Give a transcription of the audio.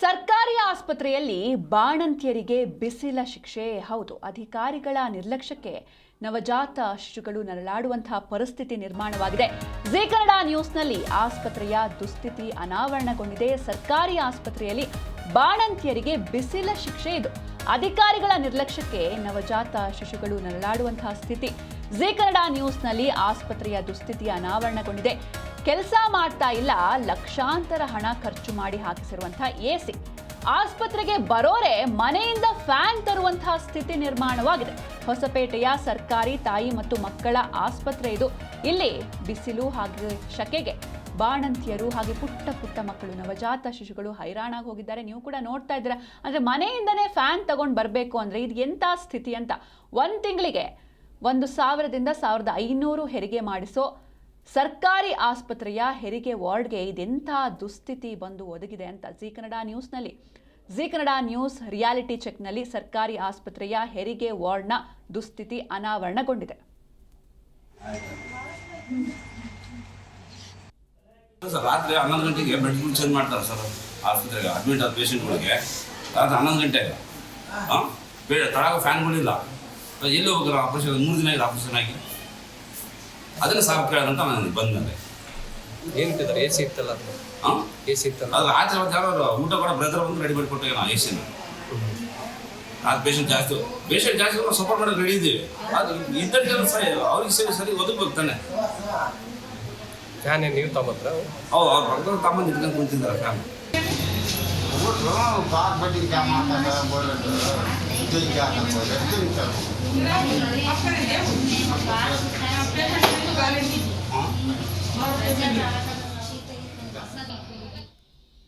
ಸರ್ಕಾರಿ ಆಸ್ಪತ್ರೆಯಲ್ಲಿ ಬಾಣಂತಿಯರಿಗೆ ಬಿಸಿಲ ಶಿಕ್ಷೆ. ಹೌದು, ಅಧಿಕಾರಿಗಳ ನಿರ್ಲಕ್ಷ್ಯಕ್ಕೆ ನವಜಾತ ಶಿಶುಗಳು ನರಳಾಡುವಂತಹ ಪರಿಸ್ಥಿತಿ ನಿರ್ಮಾಣವಾಗಿದೆ. ಜೀ ಕನ್ನಡ ನ್ಯೂಸ್ನಲ್ಲಿ ಆಸ್ಪತ್ರೆಯ ದುಸ್ಥಿತಿ ಅನಾವರಣಗೊಂಡಿದೆ. ಸರ್ಕಾರಿ ಆಸ್ಪತ್ರೆಯಲ್ಲಿ ಬಾಣಂತಿಯರಿಗೆ ಬಿಸಿಲ ಶಿಕ್ಷೆ. ಇದು ಅಧಿಕಾರಿಗಳ ನಿರ್ಲಕ್ಷ್ಯಕ್ಕೆ ನವಜಾತ ಶಿಶುಗಳು ನರಳಾಡುವಂತಹ ಸ್ಥಿತಿ. ಜೀ ಕನ್ನಡ ನ್ಯೂಸ್ನಲ್ಲಿ ಆಸ್ಪತ್ರೆಯ ದುಸ್ಥಿತಿ ಅನಾವರಣಗೊಂಡಿದೆ. ಕೆಲಸ ಮಾಡ್ತಾ ಇಲ್ಲ, ಲಕ್ಷಾಂತರ ಹಣ ಖರ್ಚು ಮಾಡಿ ಹಾಕಿಸಿರುವಂತಹ ಎಸಿ. ಆಸ್ಪತ್ರೆಗೆ ಬರೋರೆ ಮನೆಯಿಂದ ಫ್ಯಾನ್ ತರುವಂತಹ ಸ್ಥಿತಿ ನಿರ್ಮಾಣವಾಗಿದೆ. ಹೊಸಪೇಟೆಯ ಸರ್ಕಾರಿ ತಾಯಿ ಮತ್ತು ಮಕ್ಕಳ ಆಸ್ಪತ್ರೆ ಇದು. ಇಲ್ಲಿ ಬಿಸಿಲು ಹಾಗೆ ಶಕೆಗೆ ಬಾಣಂತಿಯರು ಹಾಗೆ ಪುಟ್ಟ ಪುಟ್ಟ ಮಕ್ಕಳು, ನವಜಾತ ಶಿಶುಗಳು ಹೈರಾಣಾಗಿ ಹೋಗಿದ್ದಾರೆ. ನೀವು ಕೂಡ ನೋಡ್ತಾ ಇದ್ದೀರಾ. ಅಂದ್ರೆ ಮನೆಯಿಂದನೇ ಫ್ಯಾನ್ ತಗೊಂಡು ಬರಬೇಕು ಅಂದ್ರೆ ಇದು ಎಂಥ ಸ್ಥಿತಿ ಅಂತ. ಒಂದು ತಿಂಗಳಿಗೆ 1,000ದಿಂದ 1,500 ಹೆರಿಗೆ ಮಾಡಿಸೋ ಸರ್ಕಾರಿ ಆಸ್ಪತ್ರೆಯ ಹೆರಿಗೆ ವಾರ್ಡ್ಗೆ ಇದೆಂಥ ದುಸ್ಥಿತಿ ಬಂದು ಒದಗಿದೆ ಅಂತ ಜೀ ಕನ್ನಡ ನ್ಯೂಸ್ನಲ್ಲಿ, ಜೀ ಕನ್ನಡ ನ್ಯೂಸ್ ರಿಯಾಲಿಟಿ ಚೆಕ್ನಲ್ಲಿ ಸರ್ಕಾರಿ ಆಸ್ಪತ್ರೆಯ ಹೆರಿಗೆ ವಾರ್ಡ್ನ ದುಸ್ಥಿತಿ ಅನಾವರಣಗೊಂಡಿದೆ. ರಾತ್ರಿ 11 ಗಂಟೆಗೆ ಬೆಡ್ ಚೇಂಜ್ ಮಾಡ್ತಾರೆ ಸರ್. ಆಸ್ಪತ್ರೆಗೆ ಅಡ್ಮಿಟ್ ಆದ ಪೇಷಂಟ್ಗಳಿಗೆ ರಾತ್ರಿ 11 ಗಂಟೆಗೆ ತಳಗ ಫ್ಯಾನ್ಗಳಿಲ್ಲ. ಎಲ್ಲಿ ಹೋಗ್ತಾರೆ? ಆಪರೇಷನ್ 3 ದಿನ ಇದೆ ಆಪರೇಷನ್ ಆಗಿ. ಅದನ್ನ ಸಾಕು ಕೇಳೋದಂತ ನಾನು ಬಂದ್ಮೇಲೆ ಏನು ಎ ಸಿ ಇತ್ತಲ್ಲ, ಎ ಸಿ ಇತ್ತಲ್ಲ, ಅದು ರಾತ್ರಿ ಹೊತ್ತು ಯಾರು ಊಟ ಕೂಡ ಬ್ರದರ್ ಬಂದು ರೆಡಿ ಮಾಡಿ ಕೊಟ್ಟೆ ನಾವು ಎ ಸಿನ. ಅದು ಪೇಷಂಟ್ ಜಾಸ್ತಿ ಸಪೋರ್ಟ್ ಮಾಡೋಕೆ ರೆಡಿ ಇದ್ದೀವಿ. ಅದು ಇದ್ದಕ್ಕೆಲ್ಲ ಸರಿ ಅವ್ರಿಗೆ ಸರಿ ಒದಗಬೇಕು ತಾನೆ. ಫ್ಯಾನ್ ನೀವು ತಗೊಂಡ್ರ? ಅವ್ರ ಪಕ್ಕದಲ್ಲಿ ತಗೊಂಡು ಇಟ್ಕೊಂಡು ಕುಂತಿದ್ದಾರೆ ಫ್ಯಾನ್. Gracias.